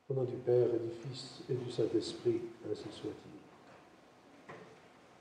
Au nom du Père et du Fils et du Saint-Esprit, ainsi soit-il.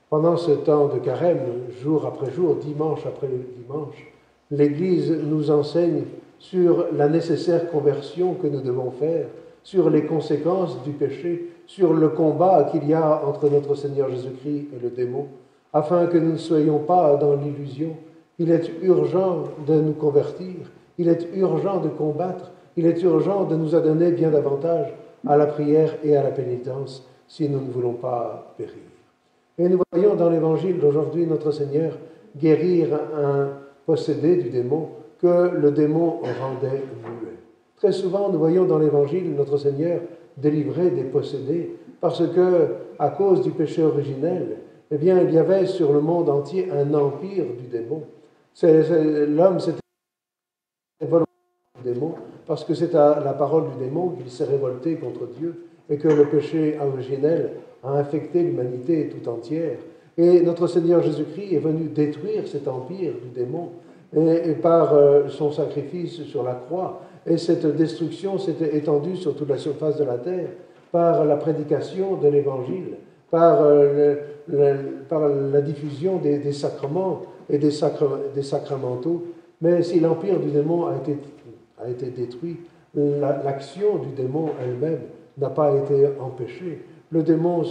Pendant ce temps de carême, jour après jour, dimanche après dimanche, l'Église nous enseigne sur la nécessaire conversion que nous devons faire, sur les conséquences du péché, sur le combat qu'il y a entre notre Seigneur Jésus-Christ et le démon, afin que nous ne soyons pas dans l'illusion. Il est urgent de nous convertir, il est urgent de combattre, il est urgent de nous adonner bien davantage à la prière et à la pénitence si nous ne voulons pas périr. Et nous voyons dans l'Évangile d'aujourd'hui notre Seigneur guérir un possédé du démon que le démon rendait muet. Très souvent, nous voyons dans l'Évangile notre Seigneur délivrer des possédés parce que, à cause du péché originel, eh bien, il y avait sur le monde entier un empire du démon. L'homme s'était révolté contre le démon parce que c'est à la parole du démon qu'il s'est révolté contre Dieu et que le péché originel a infecté l'humanité tout entière. Et notre Seigneur Jésus-Christ est venu détruire cet empire du démon et par son sacrifice sur la croix. Et cette destruction s'est étendue sur toute la surface de la terre par la prédication de l'Évangile, par la diffusion des sacrements et des sacramentaux. Mais si l'empire du démon a été détruit, l'action du démon elle-même n'a pas été empêchée. Le démon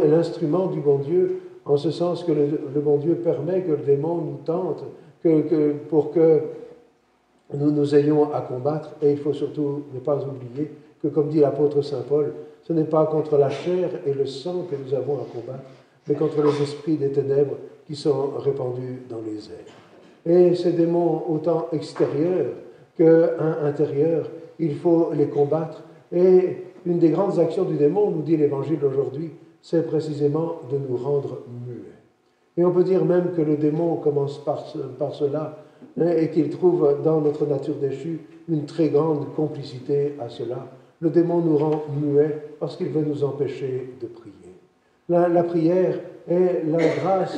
est l'instrument du bon Dieu, en ce sens que le bon Dieu permet que le démon nous tente, pour que nous ayons à combattre. Et il faut surtout ne pas oublier que, comme dit l'apôtre saint Paul, ce n'est pas contre la chair et le sang que nous avons à combattre, mais contre les esprits des ténèbres qui sont répandus dans les airs. Et ces démons, autant extérieurs qu'intérieurs, il faut les combattre. Et une des grandes actions du démon, nous dit l'Évangile aujourd'hui, c'est précisément de nous rendre muets. Et on peut dire même que le démon commence par cela, et qu'il trouve dans notre nature déchue une très grande complicité à cela. Le démon nous rend muets parce qu'il veut nous empêcher de prier. La prière est la grâce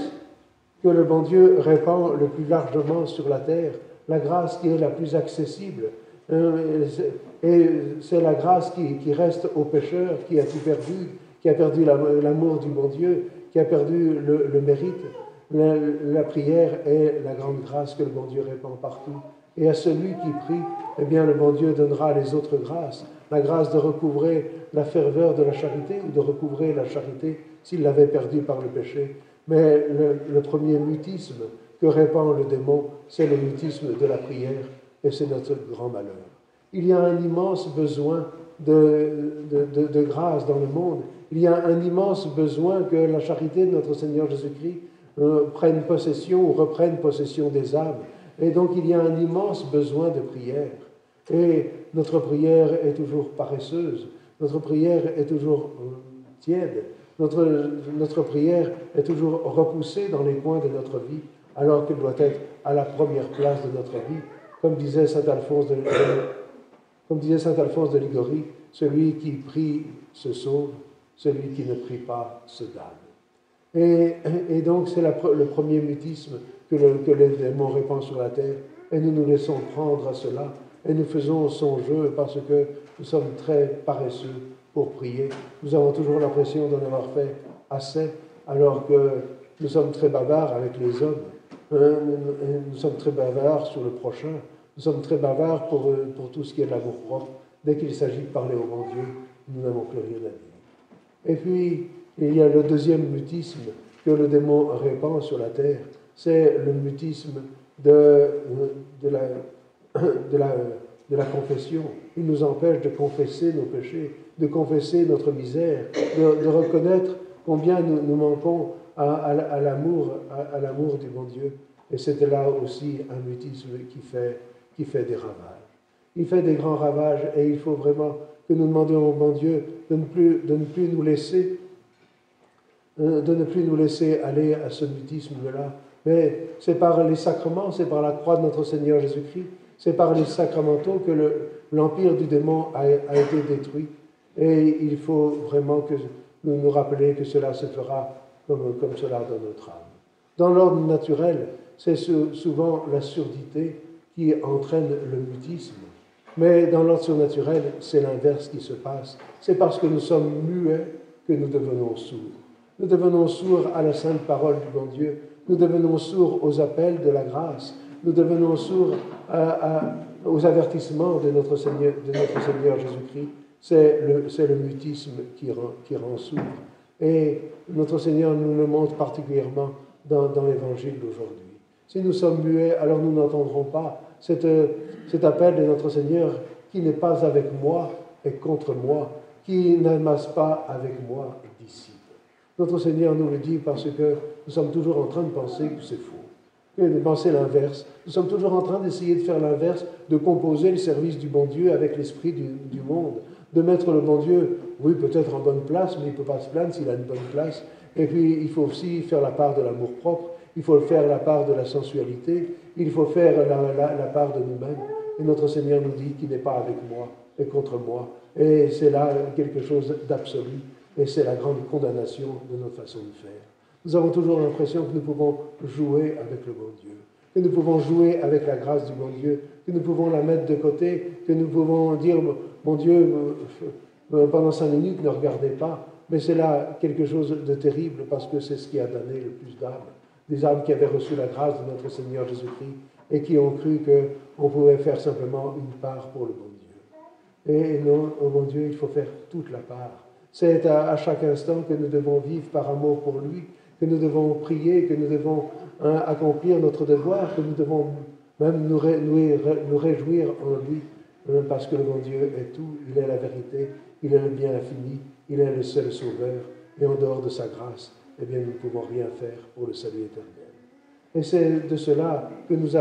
que le bon Dieu répand le plus largement sur la terre, la grâce qui est la plus accessible. Et c'est la grâce qui reste au pécheur qui a tout perdu, qui a perdu l'amour du bon Dieu, qui a perdu le mérite. La prière est la grande grâce que le bon Dieu répand partout. Et à celui qui prie, eh bien, le bon Dieu donnera les autres grâces. La grâce de recouvrer la ferveur de la charité ou de recouvrer la charité s'il l'avait perdue par le péché. Mais le premier mutisme que répand le démon, c'est le mutisme de la prière, et c'est notre grand malheur. Il y a un immense besoin de grâce dans le monde. Il y a un immense besoin que la charité de notre Seigneur Jésus-Christ prenne possession ou reprenne possession des âmes. Et donc il y a un immense besoin de prière. Et notre prière est toujours paresseuse, notre prière est toujours tiède, notre prière est toujours repoussée dans les coins de notre vie, alors qu'elle doit être à la première place de notre vie. Comme disait saint Alphonse de Ligorie, celui qui prie se sauve, celui qui ne prie pas se damne. Et donc c'est le premier mutisme que le démon répand sur la terre, et nous nous laissons prendre à cela, et nous faisons son jeu parce que nous sommes très paresseux pour prier. Nous avons toujours l'impression d'en avoir fait assez, alors que nous sommes très bavards avec les hommes, nous sommes très bavards sur le prochain, nous sommes très bavards pour tout ce qui est de l'amour-propre. Dès qu'il s'agit de parler au bon Dieu, nous n'avons plus rien à dire. Et puis, il y a le deuxième mutisme que le démon répand sur la terre, c'est le mutisme de la confession. Il nous empêche de confesser nos péchés, de confesser notre misère, de reconnaître combien nous manquons à l'amour du bon Dieu. Et c'est là aussi un mutisme qui fait des ravages. Il fait des grands ravages, et il faut vraiment que nous demandions au bon Dieu de ne plus nous laisser aller à ce mutisme-là. Mais c'est par les sacrements, c'est par la croix de notre Seigneur Jésus-Christ, c'est par les sacramentaux que l'empire du démon a été détruit. Et il faut vraiment que nous rappeler que cela se fera comme cela dans notre âme. Dans l'ordre naturel, c'est souvent la surdité qui entraîne le mutisme. Mais dans l'ordre surnaturel, c'est l'inverse qui se passe. C'est parce que nous sommes muets que nous devenons sourds. Nous devenons sourds à la sainte parole du bon Dieu. Nous devenons sourds aux appels de la grâce. Nous devenons sourds aux avertissements de notre Seigneur Jésus-Christ. C'est le mutisme qui rend sourd. Et notre Seigneur nous le montre particulièrement dans l'Évangile d'aujourd'hui. Si nous sommes muets, alors nous n'entendrons pas cet appel de notre Seigneur qui n'est pas avec moi et contre moi, qui n'amasse pas avec moi et disciple. Notre Seigneur nous le dit parce que nous sommes toujours en train de penser que c'est faux, de penser l'inverse. Nous sommes toujours en train d'essayer de faire l'inverse, de composer le service du bon Dieu avec l'esprit du monde, de mettre le bon Dieu, oui, peut-être en bonne place, mais il ne peut pas se plaindre s'il a une bonne place. Et puis, il faut aussi faire la part de l'amour-propre, il faut faire la part de la sensualité, il faut faire la part de nous-mêmes. Et notre Seigneur nous dit qu'il n'est pas avec moi et contre moi. Et c'est là quelque chose d'absolu. Et c'est la grande condamnation de notre façon de faire. Nous avons toujours l'impression que nous pouvons jouer avec le bon Dieu, que nous pouvons jouer avec la grâce du bon Dieu, que nous pouvons la mettre de côté, que nous pouvons dire, mon Dieu, pendant 5 minutes, ne regardez pas. Mais c'est là quelque chose de terrible parce que c'est ce qui a donné le plus d'âmes. Des âmes qui avaient reçu la grâce de notre Seigneur Jésus-Christ et qui ont cru qu'on pouvait faire simplement une part pour le bon Dieu. Et non, au bon Dieu, il faut faire toute la part. C'est à chaque instant que nous devons vivre par amour pour lui, que nous devons prier, que nous devons accomplir notre devoir, que nous devons même nous réjouir en lui, parce que le bon Dieu est tout, il est la vérité, il est le bien infini, il est le seul sauveur, et en dehors de sa grâce, eh bien, nous ne pouvons rien faire pour le salut éternel. Et c'est de cela que nous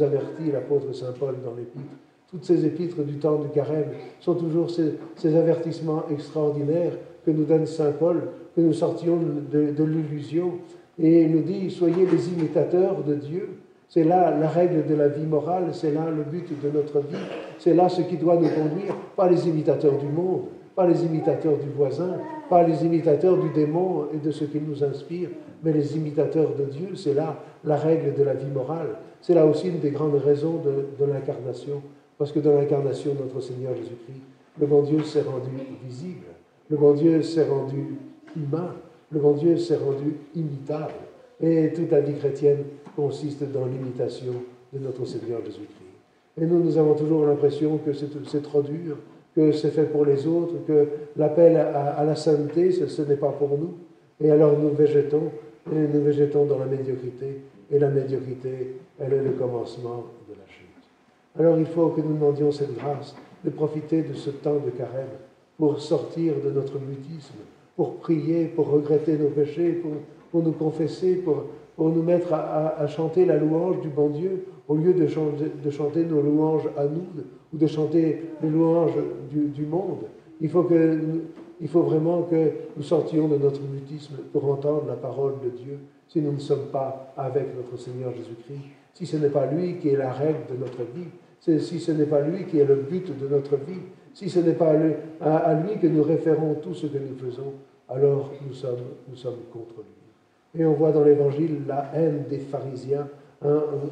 avertit l'apôtre Saint Paul dans l'Épître. Toutes ces épîtres du temps du Carême sont toujours ces avertissements extraordinaires que nous donne Saint Paul, que nous sortions de l'illusion. Et il nous dit, soyez les imitateurs de Dieu. C'est là la règle de la vie morale, c'est là le but de notre vie, c'est là ce qui doit nous conduire, pas les imitateurs du monde, pas les imitateurs du voisin, pas les imitateurs du démon et de ce qui nous inspire, mais les imitateurs de Dieu, c'est là la règle de la vie morale. C'est là aussi une des grandes raisons de l'incarnation, parce que dans l'incarnation de notre Seigneur Jésus-Christ, le bon Dieu s'est rendu visible, le bon Dieu s'est rendu humain, le bon Dieu s'est rendu imitable. Et toute la vie chrétienne consiste dans l'imitation de notre Seigneur Jésus-Christ. Et nous avons toujours l'impression que c'est trop dur, que c'est fait pour les autres, que l'appel à la sainteté, ce n'est pas pour nous. Et alors nous végétons dans la médiocrité, et la médiocrité, elle est le commencement de la chute. Alors il faut que nous demandions cette grâce de profiter de ce temps de carême pour sortir de notre mutisme, pour prier, pour regretter nos péchés, pour nous confesser, pour nous mettre à chanter la louange du bon Dieu, au lieu de chanter nos louanges à nous, ou de chanter les louanges du monde. Il faut vraiment que nous sortions de notre mutisme pour entendre la parole de Dieu, si nous ne sommes pas avec notre Seigneur Jésus-Christ, si ce n'est pas lui qui est la règle de notre vie, si ce n'est pas lui qui est le but de notre vie, si ce n'est pas à lui que nous référons tout ce que nous faisons, alors nous sommes contre lui. Et on voit dans l'Évangile la haine des pharisiens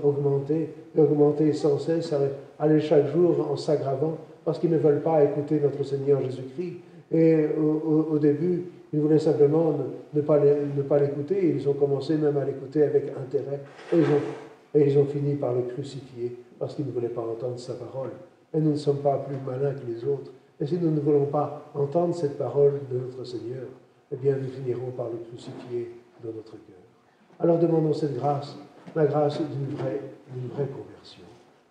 augmenter sans cesse, aller chaque jour en s'aggravant, parce qu'ils ne veulent pas écouter notre Seigneur Jésus-Christ. Et au début, ils voulaient simplement ne pas l'écouter, ils ont commencé même à l'écouter avec intérêt, et ils ont fini par le crucifier, parce qu'ils ne voulaient pas entendre sa parole. Et nous ne sommes pas plus malins que les autres. Et si nous ne voulons pas entendre cette parole de notre Seigneur, eh bien nous finirons par le crucifier dans notre cœur. Alors demandons cette grâce, la grâce d'une vraie conversion.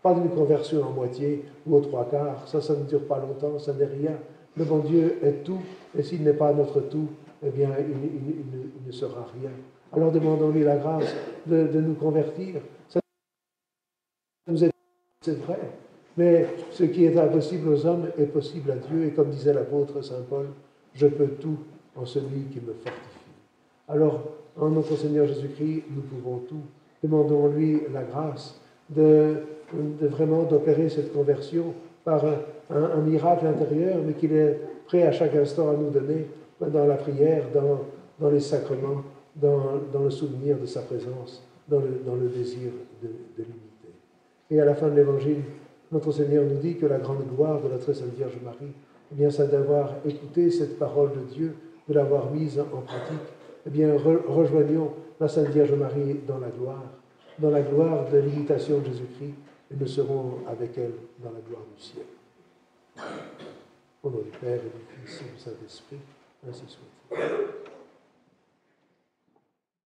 Pas d'une conversion à moitié ou aux 3/4, ça ne dure pas longtemps, ça n'est rien. Le bon Dieu est tout, et s'il n'est pas notre tout, eh bien il ne sera rien. Alors demandons-lui la grâce de nous convertir. Ça nous est, c'est vrai, mais ce qui est impossible aux hommes est possible à Dieu, et comme disait l'apôtre Saint Paul, je peux tout en celui qui me fortifie. Alors, en notre Seigneur Jésus-Christ, nous pouvons tout. Demandons-lui la grâce de vraiment d'opérer cette conversion par un miracle intérieur, mais qu'il est prêt à chaque instant à nous donner dans la prière, dans les sacrements, dans le souvenir de sa présence, dans le désir de l'unité. Et à la fin de l'Évangile, Notre Seigneur nous dit que la grande gloire de la très sainte Vierge Marie, eh bien, c'est d'avoir écouté cette parole de Dieu, de l'avoir mise en pratique. Eh bien, rejoignons la Sainte Vierge Marie dans la gloire de l'imitation de Jésus-Christ, et nous serons avec elle dans la gloire du ciel. Au nom du Père et du Fils et du Saint-Esprit, ainsi soit.